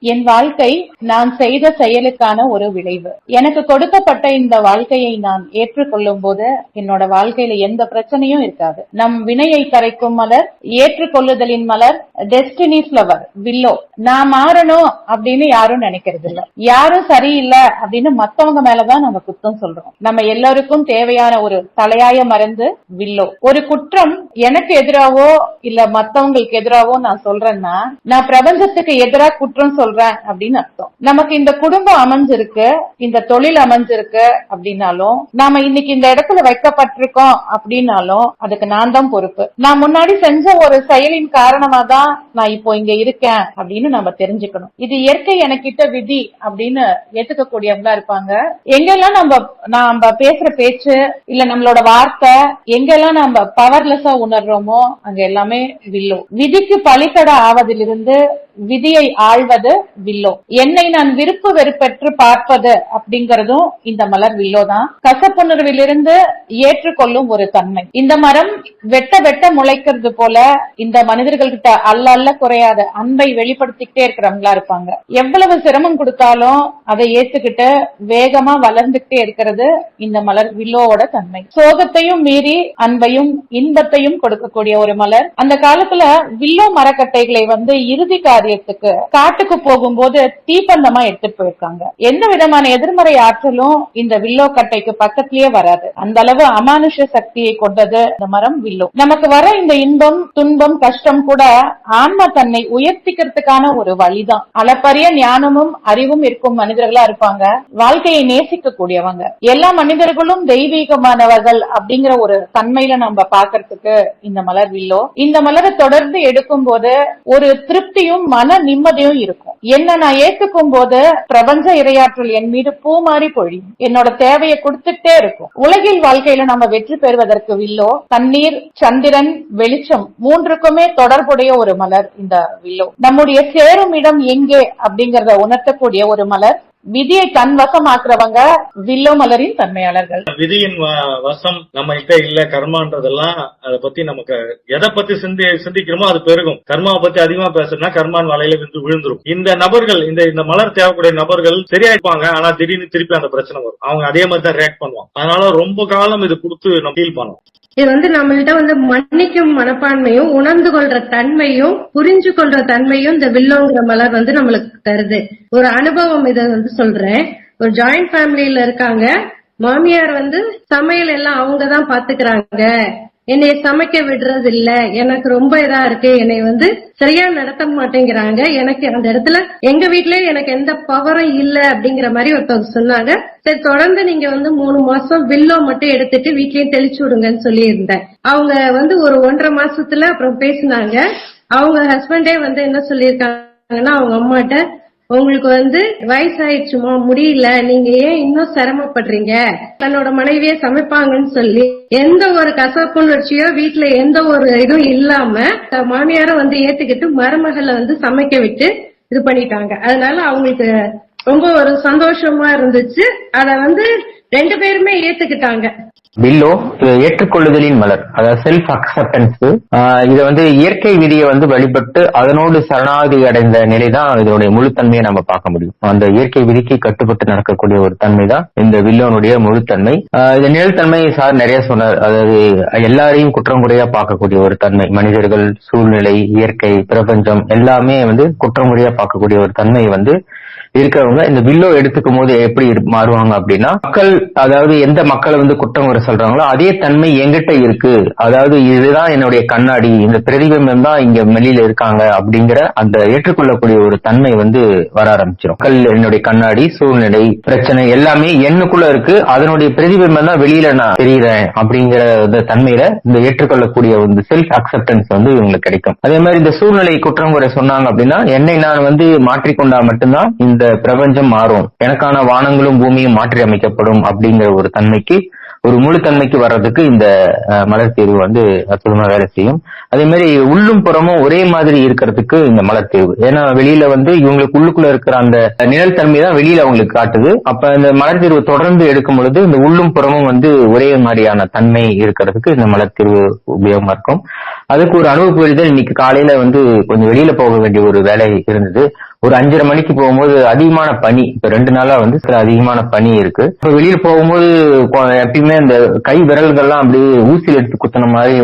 என் வாழ்க்கை நான் செய்த செயலுக்கான ஒரு விளைவு. எனக்கு கொடுக்கப்பட்ட இந்த வாழ்க்கையை நான் ஏற்றுக்கொள்ளும் போது என்னோட வாழ்க்கையில எந்த பிரச்சனையும் இருக்காது. நம் வினையை கரைக்கும் மலர், ஏற்றுக்கொள்ளுதலின் மலர், டெஸ்டினி ஃபிளவர், வில்லோ. நான் மாறணும் அப்படின்னு யாரும் நினைக்கிறது இல்ல. யாரும் சரியில்லை அப்படின்னு மத்தவங்க மேலதான் நம்ம குத்தம் சொல்றோம். நம்ம எல்லாருக்கும் தேவையான ஒரு தலையாய மருந்து வில்லோ. ஒரு குற்றம் எனக்கு எதிராவோ இல்ல மத்தவங்களுக்கு எதிராவோ நான் சொல்றேன்னா நான் பிரபஞ்சத்துக்கு எதிராக குற்றம் சொல்றேன் அப்படின்னு அர்த்தம். நமக்கு இந்த குடும்பம் அமைஞ்சிருக்கு, இந்த தொழில் அமைஞ்சிருக்கு அப்படின்னாலும், நாம இன்னைக்கு இந்த இடத்துல வைக்கப்பட்டிருக்கோம் அப்படின்னாலும் அதுக்கு நான் தான் பொறுப்பு. நான் முன்னாடி செஞ்ச ஒரு செயலின் காரணமா தான் நான் இப்போ இங்க இருக்கேன் அப்படின்னு நம்ம தெரிஞ்சுக்கணும். இது இயற்கை எனக்கிட்ட விதி அப்படின்னு ஏத்துக்கக்கூடியவங்களா இருப்பாங்க. எங்கெல்லாம் நம்ம பேசுற பேச்சு இல்ல நம்மளோட வார்த்தை எங்கெல்லாம் நம்ம பவர்லெஸ்ஸா உணர்றோமோ அங்க எல்லாமே வில்லோ. விதிக்கு பலிக்கட ஆவதிலிருந்து விதியை ஆழ்வது வில்லோ. என்னை நான் விருப்பு வெறுப்பெற்று பார்ப்பது அப்படிங்கறதும் இந்த மலர் வில்லோ தான். கசப்புணர்விலிருந்து ஏற்றுக்கொள்ளும் ஒரு தன்மை. இந்த மரம் வெட்ட வெட்ட முளைக்கிறது போல இந்த மனிதர்கள்கிட்ட அல்ல குறையாத அன்பை வெளிப்படுத்திக்கிட்டே இருக்கிறவங்களா இருப்பாங்க. எவ்வளவு சிரமம் கொடுத்தாலும் அதை ஏத்துக்கிட்டு வேகமா வளர்ந்துகிட்டே இருக்கிறது இந்த மலர் வில்லோவோட தன்மை. சோகத்தையும் மீறி அன்பையும் இன்பத்தையும் கொடுக்கக்கூடிய ஒரு மலர். அந்த காலத்துல வில்லோ மரக்கட்டைகளை இறுதி காரியத்துக்கு காட்டுக்கு போகும்போது தீப்பந்தமா எடுத்துட்டு போயிருக்காங்க. எந்த விதமான எதிர்மறை ஆற்றலும் இந்த வில்லோ கட்டைக்கு பக்கத்திலேயே வராது. அந்த அளவு அமானுஷ சக்தியை கொண்டது இந்த மரம் வில்லோ. நமக்கு வர இந்த இன்பம் துன்பம் கஷ்டம் கூட ஆன்மா தன்னை உயர்த்திக்கிறதுக்கான ஒரு வழிதான். அளப்பரிய ஞானமும் அறிவும் இருக்கும் மனிதர்களா இருப்பாங்க. வாழ்க்கையை நேசிக்க கூடியவங்க. எல்லா மனிதர்களும் தெய்வீகமானவர்கள் அப்படிங்கிற ஒரு தன்மையில நம்ம பாக்கிறதுக்கு இந்த மலர் வில்லோ. இந்த மலரை தொடர்ந்து எடுக்கும் போது ஒரு திருப்தியும் மன நிம்மதியும் இருக்கும். என்ன நான் ஏத்துக்கும் போது பிரபஞ்ச இரையாற்றல் என் மீது பூ மாறி பொழியும். என்னோட தேவையை கொடுத்துட்டே இருக்கும். உலகில் வாழ்க்கையில நம்ம வெற்றி பெறுவதற்கு வில்லோ தண்ணீர், சந்திரன், வெளிச்சம் மூன்றுக்குமே தொடர்புடைய ஒரு மலர் இந்த வில்லோ. நம்முடைய சேரும் இடம் எங்கே அப்படிங்கறத உணர்த்தக்கூடிய ஒரு மலர். விதியை தன் வசமாக்குறவங்க வில்லோ மலரின் தன்மையாளர்கள். விதியின் வசம் நம்ம கிட்ட இல்ல, கர்மான்றதெல்லாம் அதை பத்தி நமக்கு எதை பத்தி சிந்திக்கிறோமோ அது பெருகும். கர்மாவை பத்தி அதிகமா பேசுனா கர்மான் வலையில விழுந்துரும். இந்த நபர்கள் இந்த மலர் தேவைக்கூடிய நபர்கள் சரியாயிருப்பாங்க. ஆனா திடீர்னு திருப்பி அந்த பிரச்சனை வரும். அவங்க அதே மாதிரி தான் ரியாக்ட் பண்ணுவாங்க. அதனால ரொம்ப காலம் இது கொடுத்து நம்ம ஃபீல் பண்ணுவோம். இது நம்மள்கிட்ட மன்னிக்கும் மனப்பான்மையும் உணர்ந்து கொள்ற தன்மையும் புரிஞ்சு கொள்ற தன்மையும் இந்த வில்லோங்கிற மலர் நம்மளுக்கு தருது. ஒரு அனுபவம் இத சொல்றேன். ஒரு ஜாயிண்ட் ஃபேமிலியில இருக்காங்க. மாமியார் சமையல் எல்லாம் அவங்கதான் பாத்துக்கிறாங்க. என்னைய சமைக்க விடுறது இல்ல, எனக்கு ரொம்ப இதா இருக்கு, என்னை சரியா நடத்த மாட்டேங்கிறாங்க. எனக்கு அந்த இடத்துல எங்க வீட்லயே எனக்கு எந்த பவரும் இல்ல அப்படிங்கிற மாதிரி ஒருத்தவங்க சொன்னாங்க. சரி, தொடர்ந்து நீங்க 3 மாசம் வில்லோ மட்டும் எடுத்துட்டு வீட்லயும் தெளிச்சு விடுங்கன்னு சொல்லி இருந்தேன். அவங்க ஒரு 1.5 மாசத்துல அப்புறம் பேசினாங்க. அவங்க ஹஸ்பண்டே என்ன சொல்லியிருக்காங்கன்னா, அவங்க அம்மாட்ட உங்களுக்கு வயசாயிடுச்சுமா, முடியல, நீங்க ஏன் இன்னும் சிரமப்படுறீங்க, தன்னோட மனைவியே சமைப்பாங்கன்னு சொல்லி எந்த ஒரு கசப்புணர்ச்சியோ வீட்டுல எந்த ஒரு இதுவும் இல்லாம மாமியாரும் ஏத்துக்கிட்டு மருமகளை சமைக்க விட்டு இது பண்ணிட்டாங்க. அதனால அவங்களுக்கு ரொம்ப ஒரு சந்தோஷமா இருந்துச்சு. அத 2 பேருமே ஏத்துக்கிட்டாங்க. வில்லோ ஏற்றுக்கொள்ளுதலின் மலர், அதாவது செல்ஃப் அக்செப்டன்ஸ். இத இயற்கை விதியை வழிபட்டு அதனோடு சரணாகதி அடைந்த நிலைதான் இதனுடைய முழுத்தன்மையை நம்ம பார்க்க முடியும். அந்த இயற்கை விதிக்கு கட்டுப்பட்டு நடக்கக்கூடிய ஒரு தன்மை தான் இந்த வில்லோனுடைய முழுத்தன்மை. இந்த நிழல்தன்மை சார் நிறைய சொன்னார். அதாவது எல்லாரையும் குற்றம் குறையா பார்க்கக்கூடிய ஒரு தன்மை. மனிதர்கள், சூழ்நிலை, இயற்கை, பிரபஞ்சம் எல்லாமே குற்றம் குறையா பார்க்கக்கூடிய ஒரு தன்மை இருக்கிறவங்க இந்த வில்லோ எடுத்துக்கும் போது எப்படி மாறுவாங்க அப்படின்னா, மக்கள், அதாவது எந்த மக்களை குற்றம் குறை சொல்றாங்களோ அதே தன்மை எங்கிட்ட இருக்கு, அதாவது இதுதான் என்னுடைய கண்ணாடி, இந்த பிரதிபிம்பம் தான் இங்க வெளியில இருக்காங்க அப்படிங்கிற அந்த ஏற்றுக்கொள்ளக்கூடிய ஒரு தன்மை வர ஆரம்பிச்சிடும். மக்கள் என்னுடைய கண்ணாடி, சூழ்நிலை, பிரச்சனை எல்லாமே என்னுக்குள்ள இருக்கு, அதனுடைய பிரதிபிம்பம் தான் வெளியில நான் தெரியுறேன் அப்படிங்கிற தன்மையில இந்த ஏற்றுக்கொள்ளக்கூடிய ஒரு செல்ஃப் அக்செப்டன்ஸ் இவங்களுக்கு கிடைக்கும். அதே மாதிரி இந்த சூழ்நிலை குற்றம் குறை சொன்னாங்க அப்படின்னா, என்னை நான் மாற்றிக்கொண்டா மட்டும்தான் இந்த பிரபஞ்சம் மாறும், எனக்கான வானங்களும் பூமியும் மாற்றி அமைக்கப்படும் அப்படிங்கிற ஒரு தன்மைக்கு, ஒரு முழு தன்மைக்கு வர்றதுக்கு இந்த மலர் தீர்வு அற்புதமா வேலை செய்யும். அதே மாதிரி உள்ளும் புறமும் ஒரே மாதிரி இருக்கிறதுக்கு இந்த மலர் தீர்வு. ஏன்னா வெளியில இவங்களுக்கு உள்ளுக்குள்ள இருக்கிற அந்த நிழல் தன்மை தான் வெளியில அவங்களுக்கு காட்டுது. அப்ப இந்த மலர் தீர்வு தொடர்ந்து எடுக்கும் பொழுது இந்த உள்ளும் புறமும் ஒரே மாதிரியான தன்மை இருக்கிறதுக்கு இந்த மலர் தீர்வு உபயோகமா இருக்கும். அதுக்கு ஒரு அனுபவ புரிதல். இன்னைக்கு காலையில கொஞ்சம் வெளியில போக வேண்டிய ஒரு வேலை இருந்தது. ஒரு 5:30 மணிக்கு போகும்போது அதிகமான பனி, இப்ப 2 நாளா வந்து சில அதிகமான பனி இருக்கு. இப்ப வெளியில போகும்போது எப்பயுமே அந்த கை விரல்கள்லாம் அப்படியே ஊசியில் எடுத்து குத்துன மாதிரி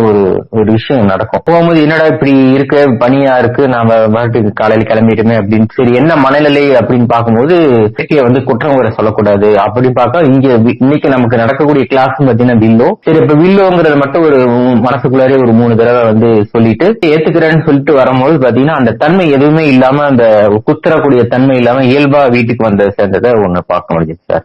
ஒரு விஷயம் நடக்கும். போகும்போது என்னடா இப்படி இருக்கு, பனியா இருக்கு, நாம பாட்டுக்கு காலையில கிளம்பிட்டுமே அப்படின்னு சரி என்ன மனநிலை அப்படின்னு பார்க்கும்போது இயற்கையை வந்து குற்றம் வர சொல்லக்கூடாது அப்படின்னு பார்க்க இங்க இன்னைக்கு நமக்கு நடக்கக்கூடிய கிளாஸ் பாத்தீங்கன்னா வில்லோ. சரி இப்ப வில்லோங்கிறத மட்டும் ஒரு மனசுக்குள்ளாரே ஒரு 3 தடவை வந்து சொல்லிட்டு ஏத்துக்கிறேன்னு சொல்லிட்டு வரும்போது பாத்தீங்கன்னா அந்த தன்மை எதுவுமே இல்லாம, அந்த குத்துறக்கூடிய தன்மை இல்லாம இயல்பா வீட்டுக்கு வந்து சேர்ந்ததை ஒண்ணு பார்க்க முடியுது சார்.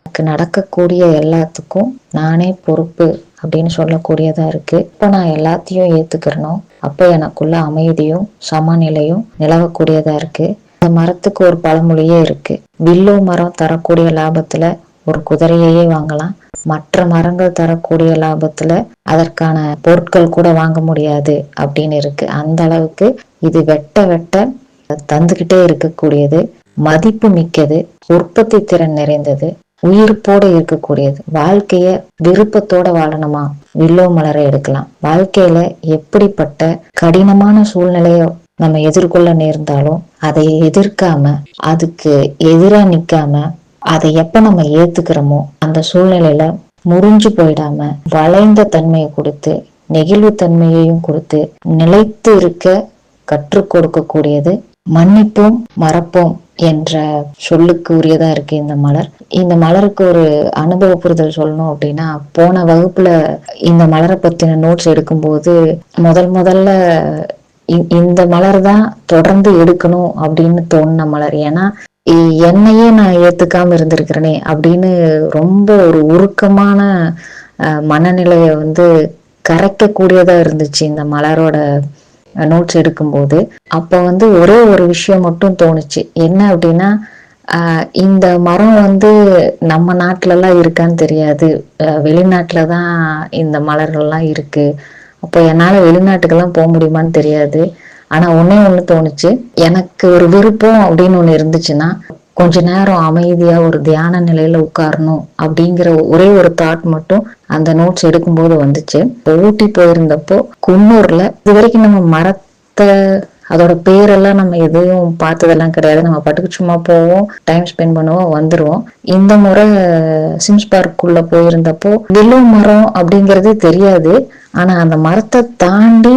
எனக்கு நடக்கக்கூடிய எல்லாத்துக்கும் நானே பொறுப்பு அப்படின்னு சொல்லக்கூடியதா இருக்கு. இப்ப நான் எல்லாத்தையும் ஏத்துக்கிறனும், அப்ப எனக்குள்ள அமைதியும் சமநிலையும் நிலவக்கூடியதா இருக்கு. இந்த மரத்துக்கு ஒரு பழமொழியே இருக்கு, வில்லோ மரம் தரக்கூடிய லாபத்துல ஒரு குதிரையையே வாங்கலாம், மற்ற மரங்கள் தரக்கூடிய லாபத்துல அதற்கான பொருட்கள் கூட வாங்க முடியாது அப்படின்னு இருக்கு. அந்த அளவுக்கு இது வெட்ட வெட்ட தந்துகிட்டே இருக்கக்கூடியது, மதிப்பு மிக்கது, உற்பத்தி திறன் நிறைந்தது, உயிர்ப்போட இருக்கக்கூடியது. வாழ்க்கைய விருப்பத்தோட வாழணுமா, வில்லோ மலரை எடுக்கலாம். வாழ்க்கையில எப்படிப்பட்ட கடினமான சூழ்நிலைய நம்ம எதிர்கொள்ள நேர்ந்தாலும் அதை எதிர்க்காம, அதுக்கு எதிரா நிக்காம, அதை எப்ப நம்ம ஏத்துக்கிறோமோ அந்த சூழ்நிலையில முறிஞ்சு போயிடாம வளைந்த தன்மையை கொடுத்து நெகிழ்வு தன்மையையும் கொடுத்து நிலைத்து இருக்க கற்றுக் கொடுக்கக்கூடியது. மன்னிப்போம் மறப்போம் என்ற சொல்லுக்கு உரியதா இருக்கு இந்த மலர். இந்த மலருக்கு ஒரு அனுபவ புரிதல் சொல்லணும் அப்படின்னா, போன வகுப்புல இந்த மலரை பத்தின நோட்ஸ் எடுக்கும்போது முதல்ல இந்த மலர் தான் தொடர்ந்து எடுக்கணும் அப்படின்னு தோணுன மலர். ஏன்னா என்னையே நான் ஏத்துக்காம இருந்திருக்கிறேனே அப்படின்னு ரொம்ப ஒரு உருக்கமான மனநிலைய வந்து கரைக்க கூடியதா இருந்துச்சு இந்த மலரோட நோட்ஸ் எடுக்கும்போது. அப்ப வந்து ஒரே ஒரு விஷயம் மட்டும் தோணுச்சு, என்ன அப்படின்னா, இந்த மரம் வந்து நம்ம நாட்டுல எல்லாம் இருக்கான்னு தெரியாது, வெளிநாட்டுலதான் இந்த மலர்கள்லாம் இருக்கு. அப்போ என்னால வெளிநாட்டுக்கெல்லாம் போக முடியுமான்னு தெரியாது. ஆனா ஒண்ணே ஒண்ணு தோணுச்சு, எனக்கு ஒரு விருப்பம் அப்படின்னு ஒண்ணு இருந்துச்சுன்னா கொஞ்ச நேரம் அமைதியா ஒரு தியான நிலையில உட்காரணும் அப்படிங்கிற ஒரே ஒரு தாட் மட்டும் அந்த நோட்ஸ் எடுக்கும்போது வந்துச்சு. ஊட்டி போயிருந்தப்போ குன்னூர்ல இது வரைக்கும் நம்ம மரத்தை அதோட பேரெல்லாம் நம்ம எதையும் பார்த்ததெல்லாம் கிடையாது. நம்ம பாட்டுக்கு சும்மா போவோம், டைம் ஸ்பெண்ட் பண்ணுவோம், வந்துருவோம். இந்த முறை சிம்ஸ் பார்க்குள்ள போயிருந்தப்போ வில்லோ மரம் அப்படிங்கறது தெரியாது. ஆனா அந்த மரத்தை தாண்டி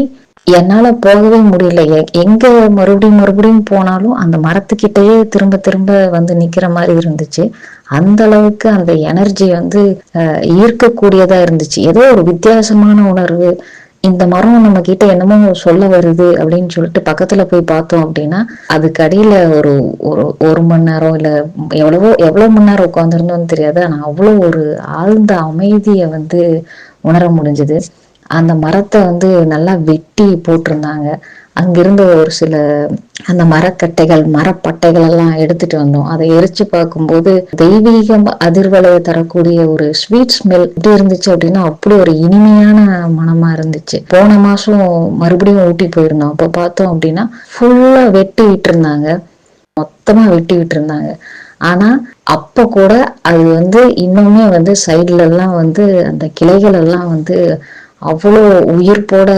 என்னால போகவே முடியல. எங்க மறுபடியும் போனாலும் அந்த மரத்துக்கிட்டயே திரும்ப திரும்ப வந்து நிக்கிற மாதிரி இருந்துச்சு. அந்த அளவுக்கு அந்த எனர்ஜி வந்து ஈர்க்கக்கூடியதா இருந்துச்சு. ஏதோ ஒரு வித்தியாசமான உணர்வு. இந்த மரம் நம்ம கிட்ட என்னமோ சொல்ல வருது அப்படின்னு சொல்லிட்டு பக்கத்துல போய் பார்த்தோம் அப்படின்னா அதுக்கு அடியில ஒரு மணி நேரம் இல்ல எவ்வளவு மணி நேரம் உட்காந்துருந்தோம்னு தெரியாது. ஆனா அவ்வளவு ஒரு ஆழ்ந்த அமைதியை வந்து உணர முடிஞ்சது. அந்த மரத்தை வந்து நல்லா வெட்டி போட்டிருந்தாங்க. அங்கிருந்து ஒரு சில அந்த மரக்கட்டைகள் மரப்பட்டைகள் எல்லாம் எடுத்துட்டு வந்தோம். அதை எரிச்சு பார்க்கும்போது தெய்வீக அதிர்வலையை தரக்கூடிய ஒரு ஸ்வீட் ஸ்மெல் எப்படி இருந்துச்சு அப்படின்னா அப்படி ஒரு இனிமையான மனமா இருந்துச்சு. போன மாசம் மறுபடியும் ஊட்டி போயிருந்தோம். அப்ப பார்த்தோம் அப்படின்னா ஃபுல்லா வெட்டி விட்டு இருந்தாங்க, மொத்தமா வெட்டி விட்டு இருந்தாங்க. ஆனா அப்ப கூட அது வந்து இன்னுமே வந்து சைட்ல எல்லாம் வந்து அந்த கிளைகள் எல்லாம் வந்து அவ்வளோ உயிர்ப்போட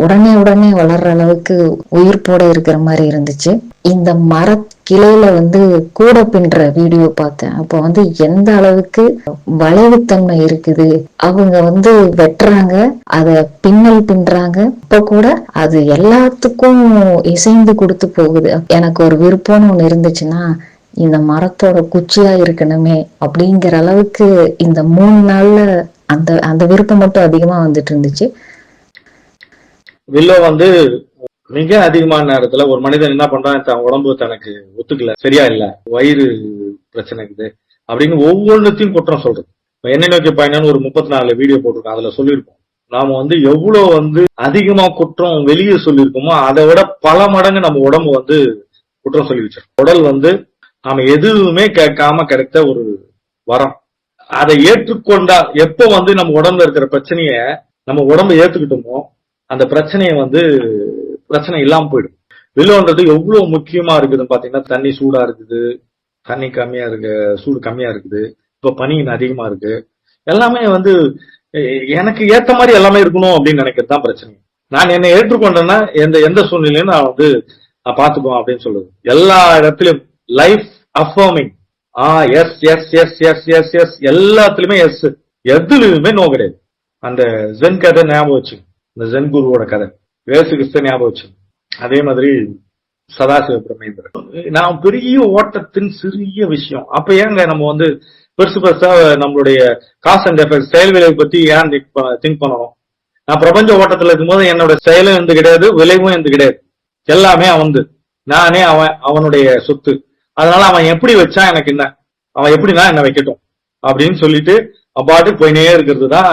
உடனே வளர்ற அளவுக்கு உயிர்ப்போட இருக்கிற மாதிரி இருந்துச்சு. இந்த மர கிளையில வந்து கூட பின்ற வீடியோ பார்த்தேன். அப்போ வந்து எந்த அளவுக்கு வளைவுத்தன்மை இருக்குது. அவங்க வந்து வெட்டுறாங்க, அத பின்றாங்க, அப்ப கூட அது எல்லாத்துக்கும் இசைந்து கொடுத்து போகுது. எனக்கு ஒரு விருப்பம்னு ஒண்ணு இருந்துச்சுன்னா இந்த மரத்தோட குச்சியா இருக்கணுமே அப்படிங்கிற அளவுக்கு இந்த 3 நாள்ல அந்த விருப்பம் மட்டும் அதிகமா வந்துட்டு இருந்துச்சு. வில்லோ வந்து மிக அதிகமான நேரத்துல ஒரு மனிதன் என்ன பண்றான், தன் உடம்பு தனக்கு ஒத்துக்கல, சரியா இல்ல, வயிறு பிரச்சனை இருக்குது அப்படின்னு ஒவ்வொன்றுத்தையும் குற்றம் சொல்றது. என்னை நோக்கி பயணம்னு ஒரு 34 வீடியோ போட்டிருக்கோம். அதுல சொல்லியிருக்கோம் நாம வந்து எவ்வளவு வந்து அதிகமா குற்றம் வெளியே சொல்லியிருக்கோமோ அதை விட பல மடங்கு நம்ம உடம்பு வந்து குற்றம் சொல்லி வச்சிருக்கோம். உடல் வந்து நாம எதுவுமே கேட்காம கிடைத்த ஒரு வரம். அதை ஏற்றுக்கொண்டா எப்ப வந்து நம்ம உடம்புல இருக்கிற பிரச்சனைய நம்ம உடம்பு ஏத்துக்கிட்டோமோ அந்த பிரச்சனை இல்லாம போயிடும். வில்லோன்றது எவ்வளவு முக்கியமா இருக்குதுன்னு பாத்தீங்கன்னா, தண்ணி சூடா இருக்குது, தண்ணி கம்மியா இருக்கு, சூடு கம்மியா இருக்குது, இப்ப பனி அதிகமா இருக்கு, எல்லாமே வந்து எனக்கு ஏத்த மாதிரி எல்லாமே இருக்கணும் அப்படின்னு நினைக்கிறது தான் பிரச்சனை. நான் என்னை ஏற்றுக்கொண்டேன்னா எந்த சூழ்நிலையும் நான் வந்து பாத்துக்குவோம் அப்படின்னு சொல்லுது. எல்லா இடத்திலும் life affirming. Yes yes yes yes yes yes எல்லாத்துலயுமே எஸ், எதுலயுமே நோ கிடையாது. அந்த ஜென் கதை ஞாபகம் வச்சு, இந்த ஜென் குருவோட கதை, இயேசு கிறிஸ்து ஞாபகம் வச்சு, அதே மாதிரி சதாசிவ பிரமேந்திரன். நான் பெரிய ஓட்டத்தின் சிறிய விஷயம். அப்ப ஏங்க நம்ம வந்து பெருசு பெருசா நம்மளுடைய காஸ் அண்ட் எஃபெக்ட் செயல் விளைவு பத்தி ஏன் திங்க் பண்ணணும்? நான் பிரபஞ்ச ஓட்டத்துல இருக்கும்போது என்னோட செயலும் எந்த கிடையாது, விளைவும் எந்த கிடையாது. எல்லாமே அவன், நானே அவனுடைய சொத்து. அதனால அவன் எப்படி வச்சா எனக்கு என்ன, அவன் எப்படின்னா என்ன வைக்கட்டும் அப்படின்னு சொல்லிட்டு அப்பாட்டு போயினே இருக்கிறது தான்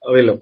விளைவு.